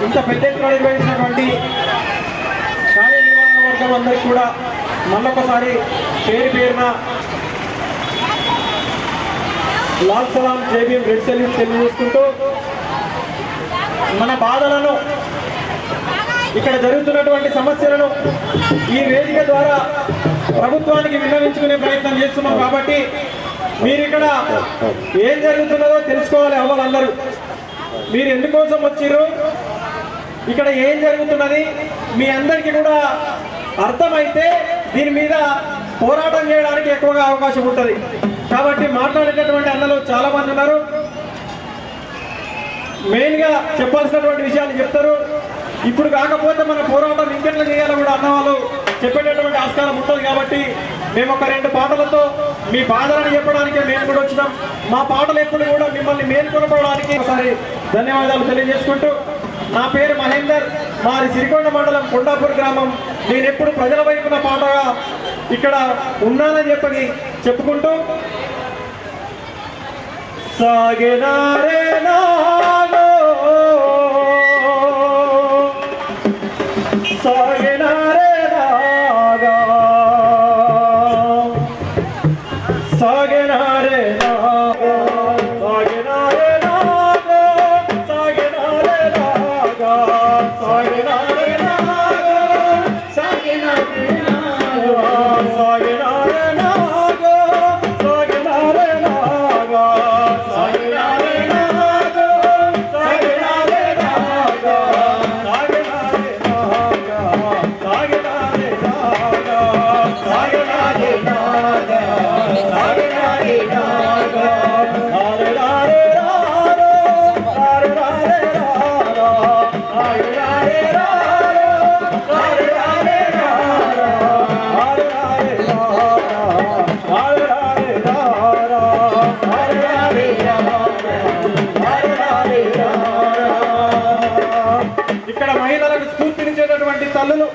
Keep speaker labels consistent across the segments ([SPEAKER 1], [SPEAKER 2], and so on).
[SPEAKER 1] ఇంత పెద్ద ఎత్తున నిర్వహించినటువంటి కార్యనిర్వహణ వర్గం అందరికీ కూడా మళ్ళొకసారి పేరు పేరున లాల్ సలాం జైభీం రెడ్ సెల్యూట్ తెలియజేసుకుంటూ మన బాధలను ఇక్కడ జరుగుతున్నటువంటి సమస్యలను ఈ వేదిక ద్వారా ప్రభుత్వానికి విన్నవించుకునే ప్రయత్నం చేస్తున్నాం కాబట్టి మీరు ఇక్కడ ఏం జరుగుతున్నదో తెలుసుకోవాలి. అవ్వాలందరూ మీరు ఎందుకోసం వచ్చారు, ఇక్కడ ఏం జరుగుతున్నది మీ అందరికీ కూడా అర్థమైతే దీని మీద పోరాటం చేయడానికి ఎక్కువగా అవకాశం ఉంటుంది. కాబట్టి మాట్లాడేటటువంటి అన్నలు చాలా మంది ఉన్నారు. మెయిన్గా చెప్పాల్సినటువంటి విషయాలు చెప్తారు. ఇప్పుడు కాకపోతే మన పోరాటం ఇంకెట్లా చేయాలో కూడా అన్నవాళ్ళు చెప్పేటటువంటి ఆస్కారం ఉంటుంది. కాబట్టి మేము ఒక 2 పాటలతో మీ బాధలను చెప్పడానికే మేము కూడా వచ్చినాం. మా పాటలు ఎప్పుడు కూడా మిమ్మల్ని మేల్కొనపడడానికి ఒకసారి ధన్యవాదాలు తెలియజేసుకుంటూ, నా పేరు మహేందర్, మాది సిరికొండ మండలం కొండాపూర్ గ్రామం. నేను ఎప్పుడు ప్రజల వైపున పాటగా ఇక్కడ ఉన్నానని చెప్పుకుంటూ సాగెనారే నాగో సాగెనారే నాగా సాగెనారే నాగా సాగెనారే నాగా సాగెనారే నాగా సాగెనారే నాగా సాగెనారే నాగా సాగెనారే నాగా సాగెనారే నాగా సాగెనారే నాగా సాగెనారే నాగా సాగెనారే నాగా సాగెనారే నాగా సాగెనారే నాగా సాగెనారే నాగా హరే హరే రారో హరే హరే రారో హరే హరే రారో హరే హరే రారో హరే హరే రారో హరే హరే రారో హరే హరే రారో హరే హరే రారో. ఇక్కడ మహిళలకు స్ఫూర్తినిచ్చేటటువంటి తల్లులు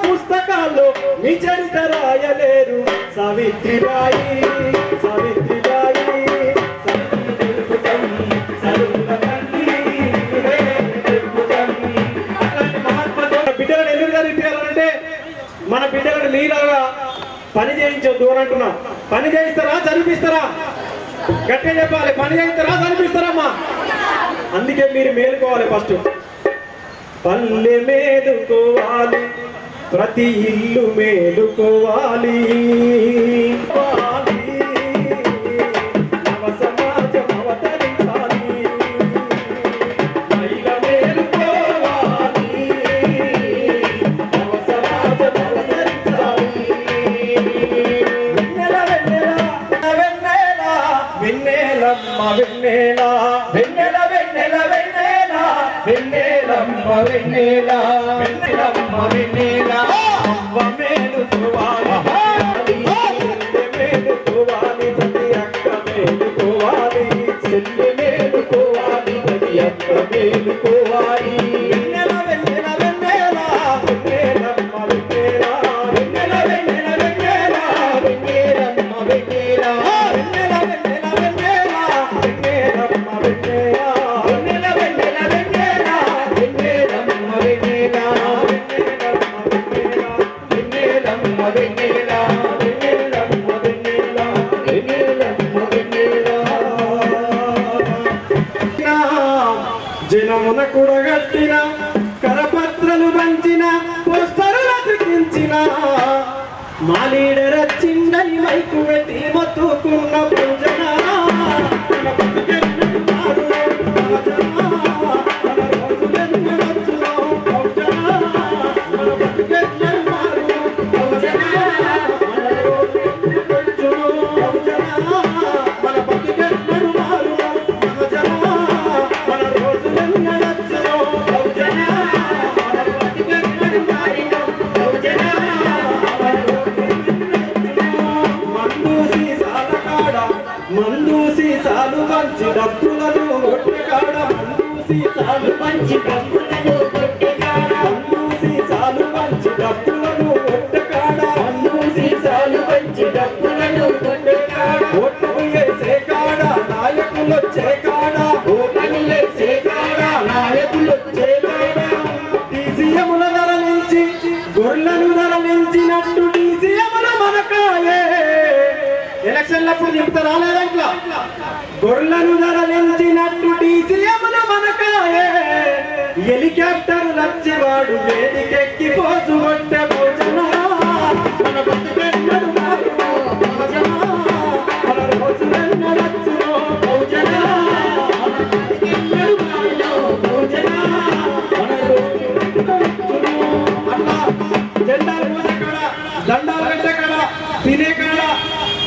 [SPEAKER 1] పుస్తకాల్లో మీ చరిత్ర రాయలేరు. సావిత్రిబాయి సావిత్రిబాయి బిడ్డలను ఎందుకు చదివించాలంటే మన బిడ్డలను మీలాగా పని చేయించొద్దు అని అంటున్నాం. పని చేయిస్తారా చదివిస్తారా? గట్టిగా చెప్పాలి. పని చేయిస్తారా చదివిస్తారమ్మా? అందుకే మీరు మేలుకోవాలి. ఫస్ట్ పల్లె మేలుకోవాలి, ప్రతి ఇల్లు మేలుకోవాలి. నవ సమాజం అవతరించాలి, మహిళ మేలుకోవాలి. నవ సమాజం అవతరించాలి. వెన్నెల వెన్నెల వెన్నెల వెన్నెలమ్మ వెన్నెల వెన్నెల వెన్నెల వెన్నెల వెన్నెలమ్మ వెన్నెల వెన్నెలమ్మ వెన్నెల అవ్వ మేలుకోవాలి, మేలుకోవాలి, ప్రతి అక్క మేలుకోవాలి, చెల్లి మేలుకోవాలి, ప్రతి అక్క మేలుకోవాలి. వెన్నెల వెన్నెల వెన్నెల వెన్నెలమ్మ వెన్నెల వెన్నెల వెన్నెల వెన్నెల వెన్నెలమ్మ వెన్నెల వెన్నెల వెన్నెల వెన్నెల వెన్నెలమ్మ వెన్నెల వెన్నెల వెన్నెల వెన్నెల వెన్నెలమ్మ వెన్నెల వెన్నెలమ్మ వెన్నెల వెన్నెలమ్మ వెన్నెల కూడగట్టిన కరపత్రలు పంచిన పోస్టర్లు అతికించిన మా లీడర్ వచ్చిందని మైకు పెట్టి మొత్తుకున్న పూజన మందూసి సాలు పంచి డబ్బులను కొట్టకాడ మందూసి సాలు పంచి డబ్బులను కొట్టకాడ మందూసి సాలు పంచి డబ్బులను కొట్టకాడ మందూసి సాలు పంచి డబ్బులను కొట్టకాడ ఓట్లు వేసే కాడ నాయకులు వచ్చే కాడ ఓట్లు వేసే కాడ నాయకులు వచ్చే కాడ డీసీఎంల ధరలించి గొర్రెలను ధరలించినట్టు డీసీఎంల మనకాయే ఎలక్షన్లప్పుడు చెప్తా రాలేదంట్లా గొర్రెలను ధరలించినట్టు డీసీఎంల మనకాయే హెలికాప్టర్ లచ్చివాడు వేదికెక్కి పోసు కొట్టే భోజన మన బతుకెన్నడు మారుమో భోజన మన రోజులెన్నడచ్చునో భోజన మన బతుకెన్నడు మారుమో భోజన మన రోజులెన్నడచ్చునో అట్లా జెండాలు మోసే కాడ దండాలు పెట్టే కాడ తినే కాడ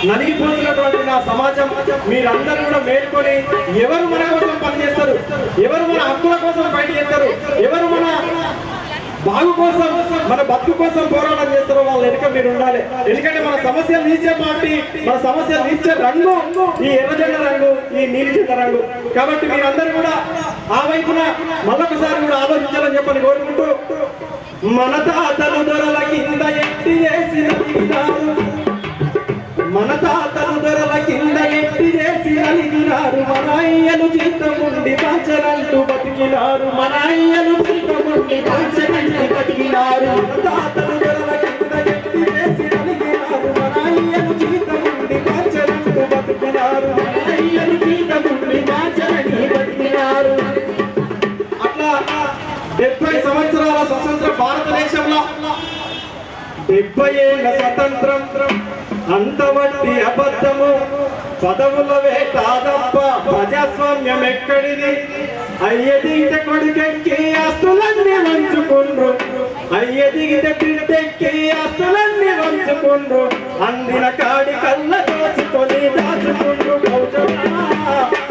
[SPEAKER 1] నలిగిపోతున్నటువంటి నా సమాజం మీరందరూ కూడా మేల్కొని ఎవరు మన కోసం పనిచేస్తారు, ఎవరు మన హక్కుల కోసం ఫైట్ చేస్తారు, ఎవరు మన బాగు కోసం మన బతుకు కోసం పోరాటం చేస్తారో వాళ్ళ వెనుక మీరు ఉండాలి. ఎందుకంటే మన సమస్యలు తీర్చే పార్టీ, మన సమస్యలు తీర్చే రంగు ఈ ఎర్రజెండ రంగు, ఈ నీలిజెండ రంగు. కాబట్టి మీరందరూ కూడా ఆ వైపున మళ్ళొకసారి కూడా ఆలోచించాలని చెప్పని కోరుకుంటూ, మన తాతలు దొరల కింద ఎట్టి చేసిన మన తాతలు దొరల కింద ఎట్టి చేసి అలిగినారు, మన అయ్యలు జీతముండి పంచనంటూ బతికినారు, మన అయ్యలు జీతముండి పంచనంటూ బతికినారు. మన తాతలు దొరల కింద ఎట్టి చేసి అలిగినారు, మన అయ్యలు జీతముండి పంచనంటూ బతికినారు, మన అయ్యలు జీతముండి పంచనంటూ బతికినారు. అట్లా 70 సంవత్సరాల స్వతంత్ర భారతదేశంలో 70 ఏళ్ల స్వతంత్రం అంతవట్టి అబద్ధము, పదవుల వేటాదప్ప ప్రజాస్వామ్యం ఎక్కడిది? అయ్యదిగితే కొడుకెక్కి ఆస్తులన్నీ వంచుకుండ్రు, అయ్యదిగితే బిడ్డెక్కి ఆస్తులన్నీ వంచుకుండ్రు, అందిన కాడి కళ్ళ దోచుకొని దాచుకుండ్రు.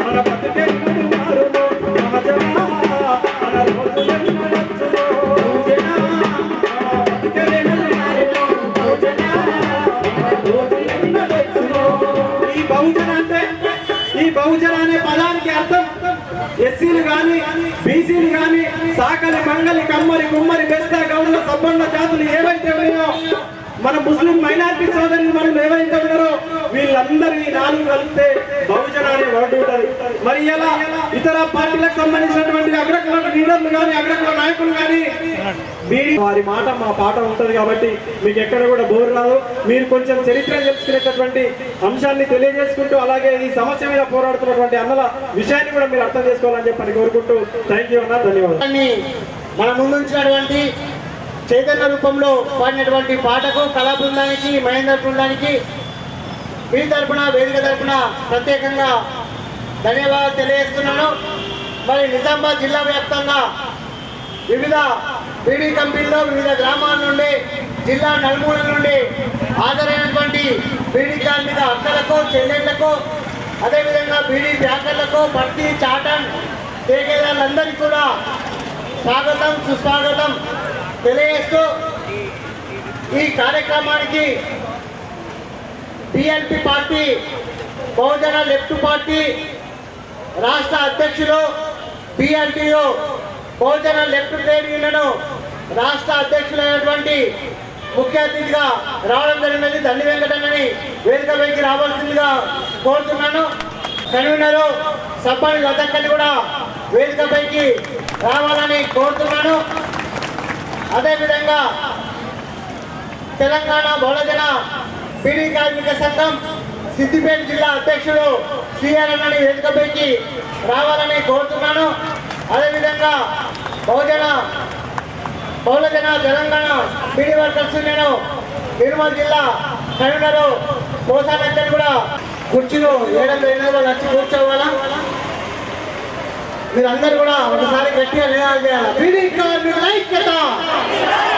[SPEAKER 1] మన బతుకెప్పుడు మారుమో సహజమా, మన రోజులెన్నడచ్చునో భోజనా, మన బతుకెప్పుడు మారుమో భోజనా, ఈ బహుజన అనే పదానికి అర్థం ఎస్సీలు గాని, బీసీలు గాని, సాకలి, మంగలి, కమ్మరి, కుమ్మరి, బెస్త, గౌడ్ల, సబ్బండ జాతులు ఏవైతే ఉన్నాయో, మన ముస్లిం మైనారిటీ సోదరులు మనం ఏవైతే ఉన్నారో వీళ్ళందరూ ఈ 4 కలిపితే బహుజన అనే వర్డ్ ఉంటుంది. మరి ఇలా ఇతర పార్టీలకు సంబంధించినటువంటి అగ్రకుల లీడర్లు కానీ, అగ్రకుల నాయకులు కానీ వారి మాట మా పాట ఉంటుంది. కాబట్టి మీకు ఎక్కడ కూడా బోర్ రాదు. మీరు కొంచెం చరిత్ర తెలుసుకునేటటువంటి అంశాన్ని తెలియజేసుకుంటూ, అలాగే ఈ సమస్య మీద పోరాడుతున్నటువంటి అన్నల విషయాన్ని కూడా మీరు అర్థం చేసుకోవాలని చెప్పని కోరుకుంటూ థ్యాంక్ యూ అన్న, ధన్యవాదాలు.
[SPEAKER 2] మన ముందుంచినటువంటి చైతన్య రూపంలో పాడినటువంటి పాటకు కళా బృందానికి, మహేందర్ బృందానికి మీ తరపున, వేదిక తరపున ప్రత్యేకంగా ధన్యవాదాలు తెలియజేస్తున్నాను. మరి నిజామాబాద్ జిల్లా వ్యాప్తంగా వివిధ బీడీ కంపెనీల్లో వివిధ గ్రామాల నుండి, జిల్లా నలుమూలల నుండి హాజరైనటువంటి బీడీ కార్మిక అక్కలకు, చెల్లెళ్లకు, అదేవిధంగా బీడీ బ్యాకర్లకు, భర్తీ, చాటన్ తేగేదారులందరికీ కూడా స్వాగతం, సుస్వాగతం తెలియజేస్తూ ఈ కార్యక్రమానికి బిఎల్పి పార్టీ, బహుజన లెఫ్ట్ పార్టీ రాష్ట్ర అధ్యక్షులు, బిఆర్టీఓ బహుజన లెఫ్ట్ ట్రేడ్ యూనియన్ రాష్ట్ర అధ్యక్షులైనటువంటి ముఖ్య అతిథిగా రావడం జరిగినది. దండి వెంకటన్నని వేదికపైకి రావాల్సిందిగా కోరుతున్నాను. కన్వీనరు సబ్బని లతక్కని కూడా వేదికపైకి రావాలని కోరుతున్నాను. అదేవిధంగా తెలంగాణ బహుజన బీడీ కార్మిక సంఘం సిద్దిపేట జిల్లా అధ్యక్షుడు సిఆర్ అన్నని వేదికపైకి రావాలని కోరుతున్నాను. అదేవిధంగా బహుళజన తెలంగాణ బీడీ వర్కర్స్ నేను నిర్మల్ జిల్లా కరీంనగర్ మోసాలెక్కని కూడా కుర్చీలో 7 వచ్చి కూర్చోవాలా. మీరందరూ కూడా ఒకసారి గట్టిగా నినాదం చేయాలి. బీడీ కార్మికుల ఐక్యత,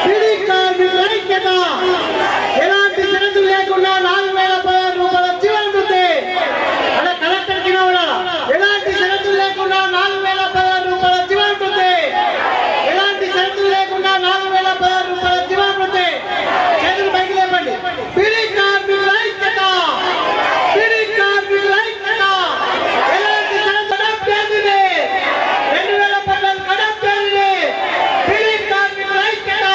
[SPEAKER 2] బీడీ కార్మికుల ఐక్యత. ఎలాంటి షరతులు లేకుండా 4016 రూపాయల జీవన వృత్తి అలా కలెక్టర్ కింద ఉండాలి. ఎలాంటి షరతులు లేకుండా 4016 రూపాయల జీవన వృత్తి, ఎలాంటి షరతులు లేకుండా 4016 రూపాయల జీవన వృత్తి. చేతులు పైకి లేపండి. బీడీ కార్మికుల ఐక్యత, బీడీ కార్మికుల ఐక్యత. ఎలాంటి షరతులు 2014 కడప బీడీ కార్మికుల ఐక్యత,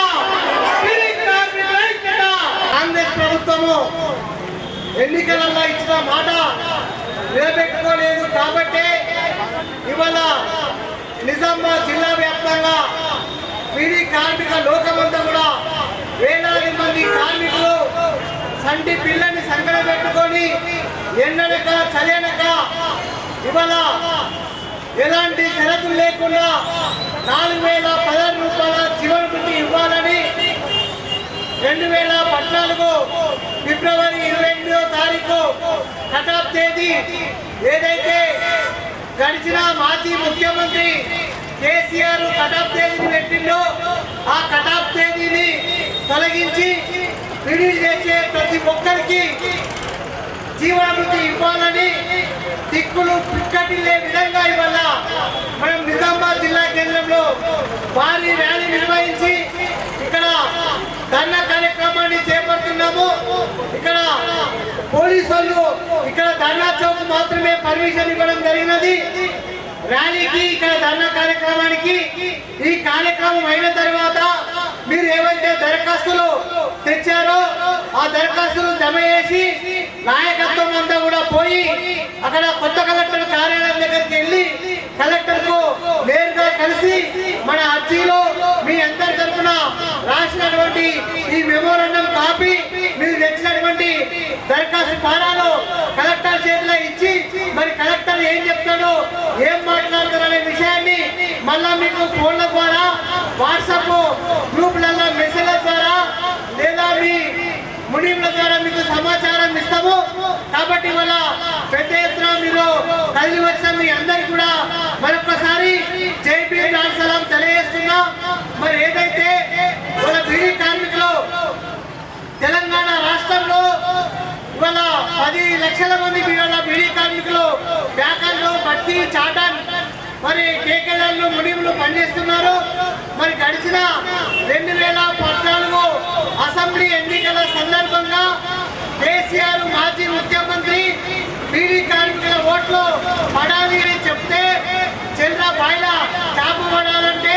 [SPEAKER 2] బీడీ కార్మికుల ఐక్యత. కాంగ్రెస్ ప్రభుత్వము ఎన్నికలలో ఇచ్చిన మాట నిలబెట్టుకోలేదు కాబట్టి ఇవాళ నిజామాబాద్ జిల్లా వ్యాప్తంగా బీడీ కార్మిక లోకమంతా కూడా వేలాది మంది కార్మికులు సంటి పిల్లని సంకట పెట్టుకొని ఎండనక చలినక ఇవాళ ఎలాంటి షరతులు లేకుండా 4016 రూపాయల జీవన వృత్తి ఇవ్వాలని 2014 ఫిబ్రవరి 28వ తారీఖు కటాఫ్ తేదీ ఏదైతే గడిచిన మాజీ ముఖ్యమంత్రి కేసీఆర్ కటాఫ్ తేదీని పెట్టిండో ఆ కటాఫ్ తేదీని తొలగించి విడుదల చేసే ప్రతి ఒక్కరికి జీవన వృత్తి ఇవ్వాలని దిక్కులు పిక్కటిల్లే విధంగా ఇవాళ మనం నిజామాబాద్ జిల్లా కేంద్రంలో భారీ ర్యాలీ నిర్వహించి ఇక్కడ ధర్నా కార్యక్రమాన్ని చేపడుతున్నాము. ఇక్కడ పోలీసు వాళ్ళు ఇక్కడ ధర్నా చౌక్ మాత్రమే పర్మిషన్ ఇవ్వడం జరిగినది. ర్యాలీకి ఇక్కడ ధర్నా కార్యక్రమానికి ఈ కార్యక్రమం అయిన తర్వాత మీరు ఏవైతే దరఖాస్తులు తెచ్చారో ఆ దరఖాస్తులు జమ చేసి నాయకత్వం అంతా కూడా పోయి అక్కడ కొత్త కలెక్టర్ కార్యాలయం దగ్గరికి వెళ్ళి కలెక్టర్ కు నేరుగా కలిసి మన అర్జీలో మీ అందరి తరఫున రాసినటువంటి ఈ మెమోరాండం కాపీ మీరు తెచ్చినటువంటి దరఖాస్తు ఫారాలు కలెక్టర్ చేతిలో ఇచ్చి మరి కలెక్టర్ ఏం చెప్తాడో ఏం మాట్లాడతారు అనే విషయాన్ని మళ్ళా మీకు ఫోన్ల ద్వారా వాట్సాప్ గ్రూపులలో మెసేజ్ల ద్వారా లేదా మీ మునీముల ద్వారా మీకు సమాచారం ఇస్తాము. కాబట్టి ఇవాళ పెద్ద ఎత్తున మీరు కదిలి వచ్చిన మీ అందరికి కూడా మరొకసారి జై భీమ్ లాల్ సలాం తెలియజేస్తున్నా. మరి ఏదైతే ఇవాళ బీడీ కార్మికులు తెలంగాణ రాష్ట్రంలో ఇవాళ 10 లక్షల మంది బీడీ కార్మికులు బ్యాకర్లు బట్టి చాటన్ మరి కేకేదారులు మునీములు పనిచేస్తున్నారు. మరి గడిచిన 2014 అసెంబ్లీ ఎన్నికల సందర్భంగా కేసీఆర్ మాజీ ముఖ్యమంత్రి బీడీ కార్మికుల ఓట్లు పడాలి అని చెప్తే చంద్ర బాయిల చాపు పడాలంటే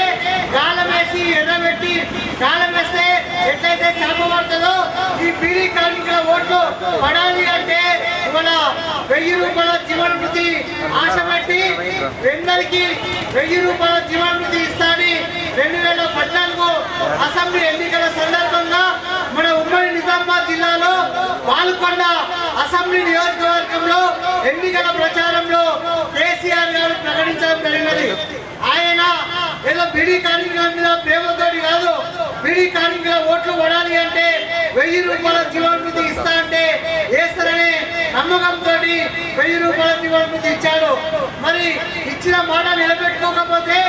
[SPEAKER 2] గాలం వేసి ఎర్రబెట్టి గాలం వేస్తే ఎట్లయితే చాపు పడుతుందో ఈ బీడీ కార్మికుల ఓట్లు పడాలి అంటే ఇవాళ 1000 రూపాయల జీవన వృత్తి ఆశ పెట్టి అందరికీ 1000 రూపాయల జీవన వృత్తి ఇస్తాని 2014 అసెంబ్లీ ఎన్నికల సందర్భంగా మన ఉమ్మడి నిజామాబాద్ జిల్లాలో పాల్గొండ అసెంబ్లీ నియోజకవర్గంలో ఎన్నికల ప్రచారంలో కేసీఆర్ గారు ప్రకటించడం జరిగినది. ఆయన ఏదో బీడీ కార్మికుల మీద ప్రేమతోటి కాదు, బీడీ కార్మికుల ఓట్లు పడాలి అంటే 1000 రూపాయల జీవన వృత్తి ఇస్తా అంటే వేస్తారనే నమ్మకంతో 1000 రూపాయల జీవన వృత్తి ఇచ్చాడు. మరి ఇచ్చిన మాట నిలబెట్టుకోకపోతే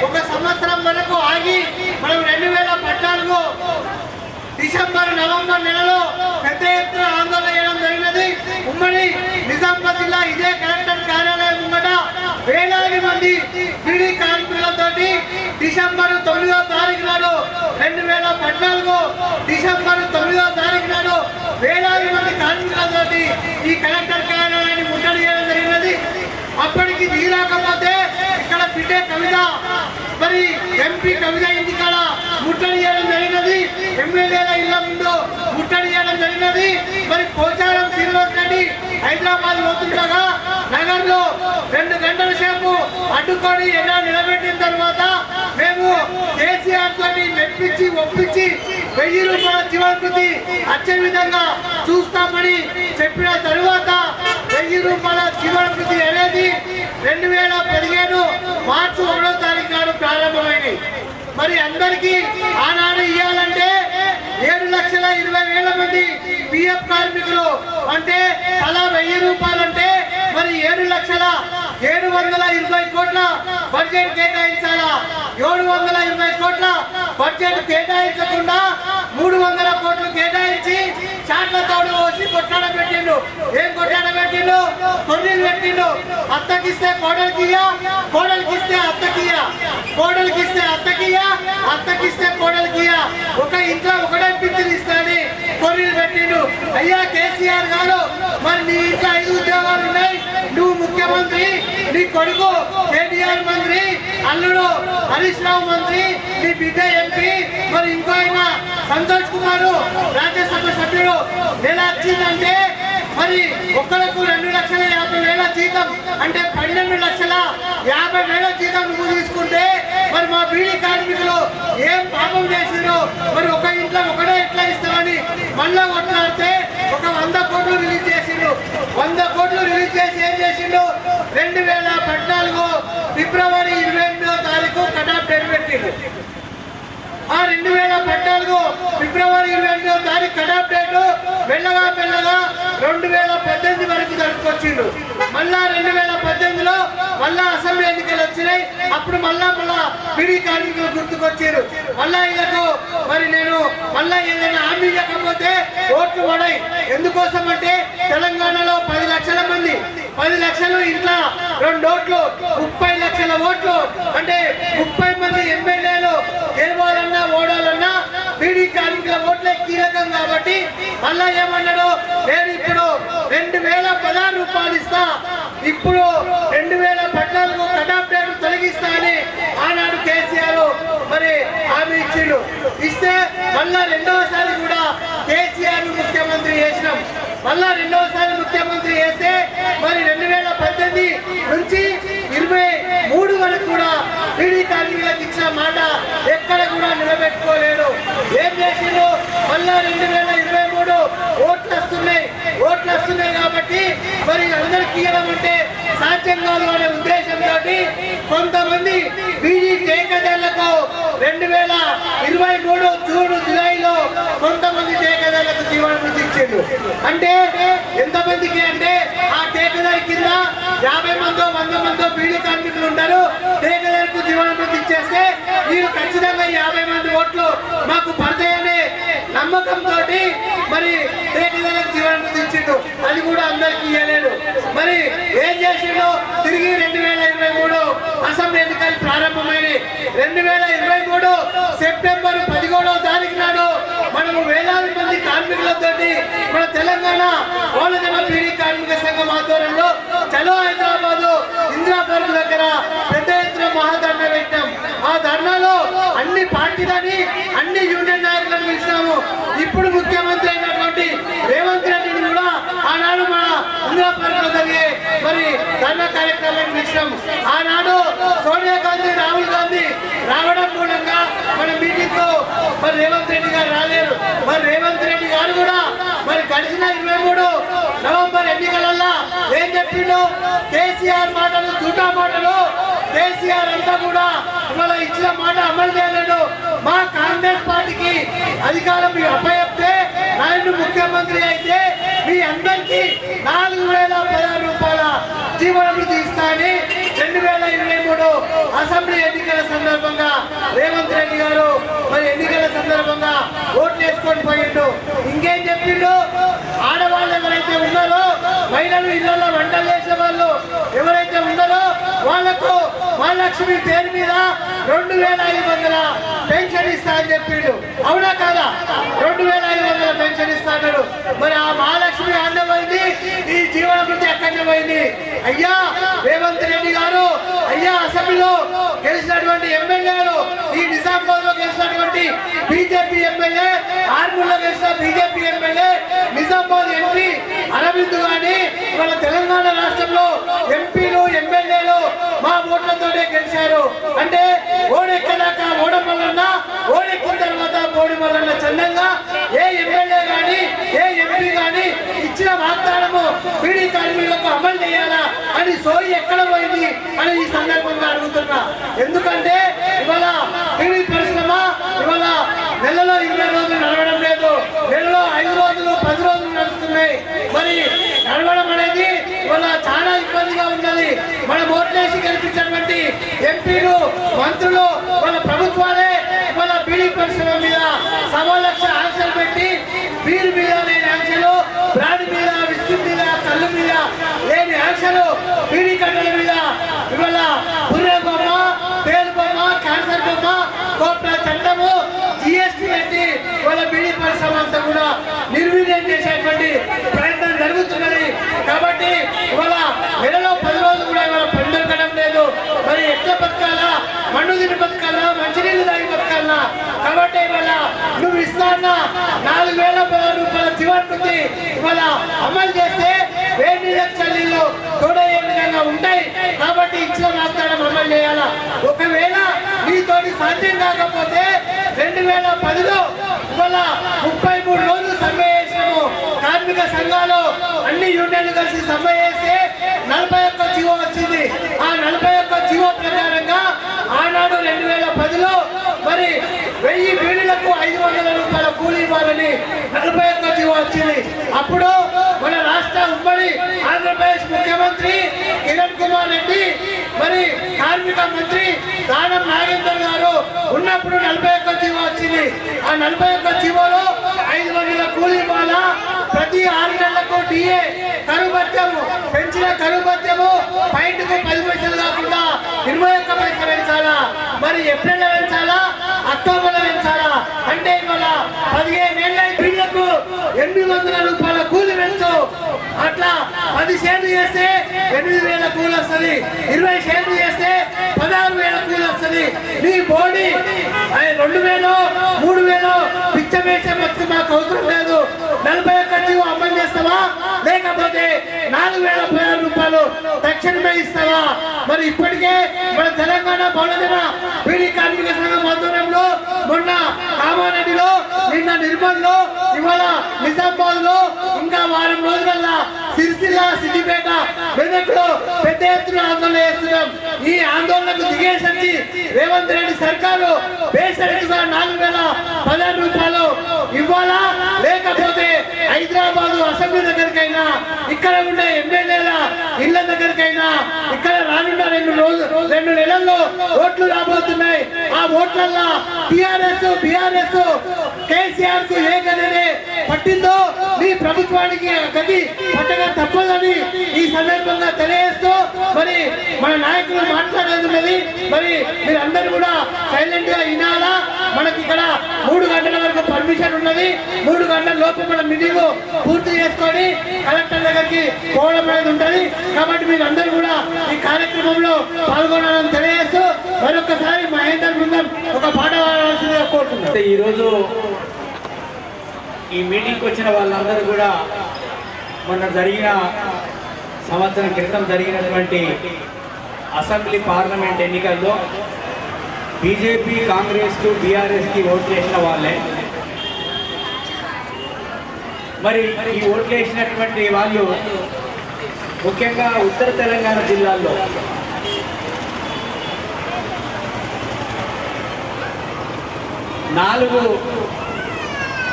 [SPEAKER 2] 1 సంవత్సరం వరకు ఆగి మనం 2014 డిసెంబర్ నవంబర్ నెలలో పెద్ద ఎత్తున ఆందోళన చేయడం జరిగినది. ఉమ్మడి నిజామాబాద్ జిల్లా ఇదే కలెక్టర్ కార్యాలయం ముంగట వేలాది మంది బీడీ కార్మికులతో డిసెంబర్ 9వ తారీఖు నాడు 2014 డిసెంబర్ 9వ తారీఖు నాడు వేలాది మంది కార్మికులతో ఈ కలెక్టర్ కార్యాలయాన్ని ముట్టడి చేయడం జరిగినది. అప్పటికి దిగిరాకపోతే ఇక్కడ బిడ్డే కవిత మరి ఎంపీ కవిత ఇంటికాడ ముట్టడి చేయడం జరిగినది. ఎమ్మెల్యేల ఇళ్ల ముందు ముట్టడి చేయడం జరిగినది. మరి పోచారం శ్రీనివాస్ రెడ్డి హైదరాబాద్ పోతుండగా నగర్ లో 2 గంటల సేపు అడ్డుకొని ఎలా నిలబెట్టిన తర్వాత మేము కేసీఆర్ తోటి మెప్పించి ఒప్పించి 1000 రూపాయల జీవన వృత్తి వచ్చే విధంగా చూస్తామని చెప్పిన తరువాత 1000 రూపాయల జీవన వృత్తి అనేది 2015 మార్చి 1వ తారీఖు నాడు ప్రారంభమైంది. మరి అందరికీ ఆనాడు ఇవ్వాలంటే 7,20,000 మంది పిఎఫ్ కార్మికులు అంటే తలా 1,000 రూపాయలంటే మరి 7,720 కోట్ల బడ్జెట్ కేటాయించాలా? 720 కోట్ల బడ్జెట్ కేటాయించకుండా 300 కోట్లు కేటాయించి చాట్లతో వచ్చి కొట్లాడ పెట్టిండు. ఏం కొట్లాడ పెట్టిండు? కొర్రీలు పెట్టిండు. అత్తకిస్తే కోడలికియా, కోడలికిస్తే అత్తకియా, కోడలికిస్తే అత్తకియా, అత్తకిస్తే కోడలికియా, ఒక ఇంట్లో ఒకటే పింఛన్ ఇస్తాడని కొర్రీలు పెట్టిండు. అయ్యా కేసీఆర్ గారు, మరి నీ ఇంట్లో 5 ఉద్యోగాలు ఉన్నాయి, నువ్వు ముఖ్యమంత్రి, నీ కొడుకు కేటీఆర్ మంత్రి, అల్లుడు హరీష్ రావు మంత్రి, నీ బిడ్డ ఎంపీ, మరి ఇంకో ఆయన సంతోష్ కుమార్ రాజ్యసభ సభ్యుడు. నెల వచ్చిందంటే మరి ఒక్కరికి 2,50,000 జీతం అంటే 12,50,000 జీతం నువ్వు తీసుకుంటే మరి మా బీడీ కార్మికులు ఏం పాపం చేసిరో మరి ఒక ఇంట్లో ఒకటే ఎట్లా ఇస్తామని మళ్ళా కొట్లాడితే ఒక 100 కోట్లు రిలీజ్ చేసిండు. 100 కోట్లు రిలీజ్ చేసి ఏం చేసిండు? 2014 ఫిబ్రవరి 28వ తారీఖు కటాఫ్ డేట్ పెట్టిండు. ఆ 2014 ఫిబ్రవరి 28వ తారీఖు కటాఫ్ డేట్ మెల్లగా 2018 వరకు జరుపుకొచ్చిండు. మళ్ళా 2018లో మళ్ళా అసెంబ్లీ ఎన్నికలు వచ్చినాయి. అప్పుడు మళ్ళా బీడీ కార్మికులు గుర్తుకొచ్చారు. మళ్ళా వీళ్ళకు మరి నేను మళ్ళా ఏదైనా హామీ ఇవ్వకపోతే ఓట్లు పడాయి. ఎందుకోసం అంటే తెలంగాణలో 10 లక్షల మంది, 10 లక్షలు ఇంట్లో 2 ఓట్లు, 30 లక్షల ఓట్లు అంటే 30 మంది ఎమ్మెల్యేలు గెలవాలన్నా ఓడాలన్నా బీడీ కార్మికుల ఓట్లే కీలకం. కాబట్టి మళ్ళా ఏమన్నాడు? నేను ఇప్పుడు 2,016 రూపాయలు ఇస్తా, ఇప్పుడు 2014 కటాఫ్ డేట్ తొలగిస్తా అని ఆనాడు కేసీఆర్ మరి హామీ ఇచ్చిండు. ఇస్తే మళ్ళా రెండవసారి కూడా కేసీఆర్ ముఖ్యమంత్రి చేసినాం. మళ్ళా రెండవసారి ముఖ్యమంత్రి చేస్తే మరి 2018 నుంచి 23 వరకు కూడా బీడీ కార్మికులకు ఇచ్చిన మాట ఎక్కడ కూడా నిలబెట్టుకోలేడు. ఏం చేసిండు? మళ్ళా 2023 ఓట్లు వస్తున్నాయి కాబట్టి మరి అందరికి ఇవ్వడం అంటే సాధ్యం కాదు అనే ఉద్దేశంతో కొంతమంది బీడీ టేకదారులకు 2023 జూన్ జూలైలో కొంతమంది టేకదారులకు జీవన వృత్తి ఇచ్చిండు. అంటే ఎంతమందికి అంటే ఆ టేకదారి కింద 50 మందో 100 మందో బీడీ కార్మికులు ఉంటారు. టేకదారుకు జీవన వృత్తి ఇచ్చేస్తే వీరు ఖచ్చితంగా 50 మంది ఓట్లు మాకు పడతాయనే నమ్మకంతో మరి టేకదారులకు జీవన వృత్తి ఇచ్చిండు. అది కూడా అందరికి ఇవ్వలేడు. మరి ఏం చేసిండు? తిరిగి 2023 అసెంబ్లీ ఎన్నికలు ప్రారంభమైనవి. 2023 సెప్టెంబర్ 11వ తారీఖు నాడు మనము వేలాది మంది కార్మికులతో మన తెలంగాణ ఓలజన బీడీ కార్మిక సంఘం ఆధ్వర్యంలో చలో హైదరాబాద్ ఇందిరా పార్క్ దగ్గర పెద్ద ఎత్తున మహాధర్నా పెట్టాం. ఆ ధర్నాలో అన్ని పార్టీలని అన్ని యూనియన్ నాయకులను పిలిచినాము. ఇప్పుడు ముఖ్యమంత్రి అయినటువంటి రేవంత్ రెడ్డిని కూడా ఆనాడు మన ఇందిరా పార్క్ లో జరిగే మరి ధర్నా కార్యక్రమాన్ని పిలిచినాం. ఆనాడు సోనియా గాంధీ, రాహుల్ గాంధీ రావడం మూలంగా మన మీటింగ్ లో మరి రేవంత్ రెడ్డి గారు రాలేరు. మరి రేవంత్ రెడ్డి గారు కూడా మరి గడిచిన 23 నవంబర్ ఎన్నికలలో ఏం చెప్పిండు? కేసీఆర్ మాటలు చూటా మాటలు. కేసీఆర్ అంతా కూడా ఇవాళ ఇచ్చిన మాట అమలు చేయలేడు. మా కాంగ్రెస్ పార్టీకి అధికారం మీరు అప్పచెప్తే నాయుడు ముఖ్యమంత్రి అయితే మీ అందరికీ 4,016 రూపాయల జీవన వృత్తి ఇస్తా అని 2023 అసెంబ్లీ ఎన్నికల సందర్భంగా రేవంత్ రెడ్డి గారు మరి ఎన్నికల సందర్భంగా ఓట్లు వేసుకొని పోయిండు. ఇంకేం చెప్పిండు? ఆడవాళ్ళు ఎవరైతే ఉన్నారో, మహిళలు ఇళ్లలో వంటలు చేసే వాళ్ళు ఎవరైతే ఉన్నారో వాళ్లకు మహాలక్ష్మి పేరు మీద 2,500 పెన్షన్ ఇస్తా అని చెప్పిండు. అవునా కాదా? 2,500 పెన్షన్ ఇస్తాడు. మరి ఆ మహాలక్ష్మి అన్నమైంది, ఈ జీవన వృత్తి ఎక్కడనే పోయింది. అయ్యా రేవంత్ రెడ్డి గారు, అయ్యా అసెంబ్లీలో గెలిచినటువంటి ఎమ్మెల్యేలు, ఈ నిజామాబాద్ లో గెలిచినటువంటి బీజేపీ ఎమ్మెల్యే, ఆర్మూర్లో గెలిచిన BJP MLA, Nizamabad MP Arvind గాని వాళ్ళ తెలంగాణ రాష్ట్రంలో ఎంపీలు ఎమ్మెల్యేలు మా ఓట్లతోనే గెలిచారు. అంటే ఓడెక్కడాక ఓడమల్లన్న, ఓడెక్కిన తర్వాత ఓడిమల్లన్న చందంగా ఏ ఎమ్మెల్యే గాని ఏ ఎంపీ గాని ఇచ్చిన వాగ్దానము బీడీ కార్మికులకు అమలు చేయాలా అని సోయి ఎక్కడ పోయింది అని ఈ సందర్భంగా అడుగుతున్నా. ఎందుకంటే ఇవాళ బీడీ పరిశ్రమ ఇవాళ నెలలో 20 రోజులు నడవడం లేదు, నెలలో 5 రోజులు 10 రోజులు నడుస్తున్నాయి. మరి నడవడం అనేది ఇవాళ చాలా ఇబ్బందిగా ఉన్నది. మన ఓట్లేసి గెలిపించినటువంటి ఎంపీలు, మంత్రులు, వాళ్ళ ప్రభుత్వాలే ఇవాళ బీడీ పరిశ్రమ మీద 1.25 లక్ష ఆంక్షలు పెట్టి బీర్ మీద లేని ఆంక్షలు, బ్రాండ్ మీద, విస్కీ మీద, కళ్ళు మీద లేని ఆంక్షలు, బీడీ కట్టల మీద ఇవాళ పుర్రె బొమ్మ, పేరు బొమ్మ, క్యాన్సర్ బొమ్మ, కోట్ల చట్టము, జిఎస్టీ పెట్టి ఇవాళ బీడీ పరిశ్రమ అంతా కూడా నిర్వీర్యం చేసేటువంటి ప్రయత్నం జరుగుతున్నది. కాబట్టి ఇవాళ నెలలో 10 రోజులు కూడా ఇవాళ పని దొరకడం లేదు. మరి ఎట్లా బతకాలా? మన్ను తిని బతకాలా? మంచినీళ్ళు తాగి బతకాలా? కాబట్టి ఇవాళ నువ్వు ఇస్తాన్న 4,000 రూపాయల జీవనృతి ఇవాళ అమలు చేస్తే వేడి చల్లీలు తోడయ్యే విధంగా ఉంటాయి. కాబట్టి ఇచ్చిన వాగ్దానం అమలు చేయాలా. ఒకవేళ నీతోటి సాధ్యం కాకపోతే 2010లో ఇవాళ 33 రోజులు సమ్మె చేసినాము. కార్మిక సంఘాలు అన్ని యూనియన్లు కలిసి సమ్మె చేస్తే 41 జీవో వచ్చింది. ఆ 41 జీవో ప్రకారంగా ఆనాడు 2010లో మరి 1000 బీడీలకు 500 రూపాయల కూలీ ఇవ్వాలని 41 జీవో వచ్చింది. అప్పుడు మన రాష్ట్ర ఉమ్మడి ఆంధ్రప్రదేశ్ ముఖ్యమంత్రి కిరణ్ కుమార్ రెడ్డి, మరి కార్మిక మంత్రి దానం నాగేందర్ గారు ఉన్నప్పుడు 41 జీవో వచ్చింది. ఆ 41 జీవోలో 500 కూలీ ఇవ్వాలా, ప్రతి 6 నెలలకు డిఏ కరువు భత్యము పెంచిన కరువు భత్యము పాయింట్కు 10 పైసలు కాకుండా 21 పైసలు పెంచాలా. మరి ఏప్రిల్ పెంచాలా, అక్టోబర్ పెంచాలా? అంటే ఇవాళ 15 ఏళ్ళ బిల్లకు 800 రూపాయల కూలి పెంచు. అట్లా 10 షేర్లు చేస్తే 8,000 కూలి వస్తుంది, 20 షేర్లు చేస్తే 16,000 కూలి వస్తుంది. నీ బోడీ 2,000 3,000 పిచ్చ వేసే మొత్తం మాకు అవసరం లేదు. 41 జీవో అమలు చేస్తావా, లేకపోతే 4,000 రూపాయలు తక్షణమే ఇస్తావా? మరి ఇప్పటికే మన తెలంగాణ బహుళజన బీడీ కార్మిక సంఘం ఆధ్వర్యంలో మొన్న కామారెడ్డిలో, నిన్న నిర్మల్లో, ఇవాళ నిజామాబాద్ లో, ఇంకా వారం రోజులల్లా సిరిసిల్ల, సిద్దిపేట, మెదక్లో పెద్ద ఎత్తున ఆందోళన చేస్తున్నాం. ఈ ఆందోళనకు దిగేసరికి రేవంత్ రెడ్డి సర్కారు బేసరిగా 4,016 రూపాయలు ఇవ్వాలా, లేకపోతే హైదరాబాద్ అసెంబ్లీ దగ్గరికైనా, ఇక్కడ ఉండే ఎమ్మెల్యేల ఇళ్ల దగ్గరికైనా, ఇక్కడ రానున్న 2 నెలల్లో ఓట్లు రాబోతున్నాయి. ఆ ఓట్లల్లో టిఆర్ఎస్, బిఆర్ఎస్, కేసీఆర్ కు ఏ గదినే పట్టిందో మీ ప్రభుత్వానికి గది పట్టగా తప్పదని ఈ సందర్భంగా తెలియజేస్తూ మరి మన నాయకులు మాట్లాడేది. మరి మీరందరూ కూడా సైలెంట్ గా వినాలా. మనకి ఇక్కడ 3 గంటల వరకు పర్మిషన్ ఉన్నది. 3 గంటల లోపు మనం మీటింగ్ పూర్తి చేసుకొని కలెక్టర్ దగ్గరికి పోవడం అనేది ఉంటుంది. కాబట్టి మీరందరూ కూడా ఈ కార్యక్రమంలో పాల్గొనాలని తెలియజేస్తూ మరొకసారి మహేందర్ బృందం ఒక పాట పాడాల్సిందిగా కోరుతున్నాం.
[SPEAKER 1] ఈరోజు ఈ మీటింగ్కి వచ్చిన వాళ్ళందరూ కూడా మొన్న జరిగిన సంవత్సరం క్రితం జరిగినటువంటి అసెంబ్లీ పార్లమెంట్ ఎన్నికల్లో బీజేపీ, కాంగ్రెస్కు, బీఆర్ఎస్కి ఓట్లు వేసిన వాళ్ళే. మరి ఈ ఓట్లు వేసినటువంటి వాళ్ళు ముఖ్యంగా ఉత్తర తెలంగాణ జిల్లాల్లో నాలుగు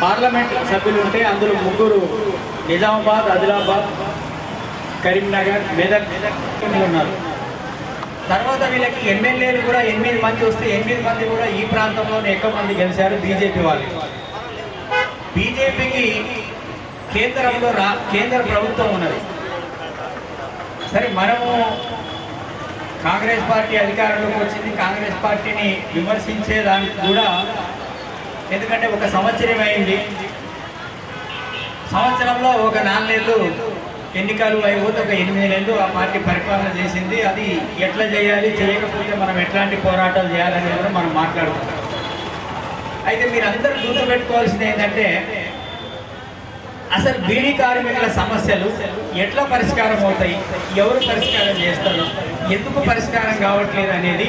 [SPEAKER 1] పార్లమెంట్ సభ్యులు ఉంటే అందులో 3 నిజామాబాద్, ఆదిలాబాద్, కరీంనగర్, మెదక్ ఉన్నారు. తర్వాత వీళ్ళకి ఎమ్మెల్యేలు కూడా 8 మంది వస్తే 8 మంది కూడా ఈ ప్రాంతంలోనే ఎక్కువ మంది గెలిచారు బీజేపీ వాళ్ళు. బీజేపీకి కేంద్రంలో కేంద్ర ప్రభుత్వం ఉన్నది. సరే, మనము కాంగ్రెస్ పార్టీ అధికారంలోకి వచ్చింది. కాంగ్రెస్ పార్టీని విమర్శించేదానికి కూడా, ఎందుకంటే 1 సంవత్సరం అయింది. సంవత్సరంలో ఒక 4 నెలలు ఎన్నికలు అయిపోతే ఒక 8 నెలలు ఆ పార్టీ పరిపాలన చేసింది. అది ఎట్లా చేయాలి, చేయకపోతే మనం ఎట్లాంటి పోరాటాలు చేయాలనేది కూడా మనం మాట్లాడుకుంటాం. అయితే మీరందరూ గుర్తుపెట్టుకోవాల్సింది ఏంటంటే, అసలు బీడీ కార్మికుల సమస్యలు ఎట్లా పరిష్కారం అవుతాయి, ఎవరు పరిష్కారం చేస్తారు, ఎందుకు పరిష్కారం కావట్లేదు అనేది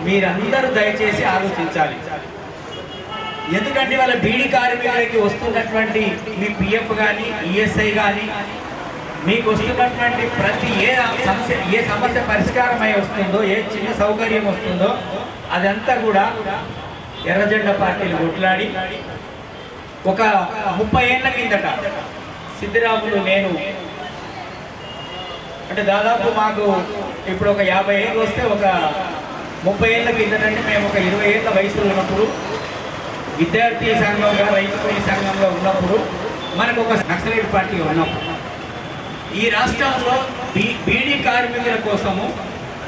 [SPEAKER 1] మీరందరూ దయచేసి ఆలోచించాలి. ఎందుకంటే వాళ్ళ బీడీ కార్మికులకి వస్తున్నటువంటి మీ పిఎఫ్ కానీ, ఈఎస్ఐ కానీ,
[SPEAKER 3] మీకు వస్తున్నటువంటి ప్రతి ఏ సమస్య పరిష్కారమై వస్తుందో, ఏ చిన్న సౌకర్యం వస్తుందో అదంతా కూడా ఎర్రజెండా పార్టీలు కొట్లాడి ఒక 30 ఏళ్ల కిందట సిద్ధిరాములు నేను అంటే దాదాపు మాకు ఇప్పుడు ఒక 50 ఏళ్ళు వస్తే ఒక 30 ఏళ్ళ కిందటంటే మేము ఒక 20 ఏళ్ళ వయసులో ఉన్నప్పుడు విద్యార్థి సంఘంగా రైతు కూలీ సంఘంగా ఉన్నప్పుడు మనకు ఒక నక్సలైట్ పార్టీ ఉన్నప్పుడు ఈ రాష్ట్రంలో బీడీ కార్మికుల కోసము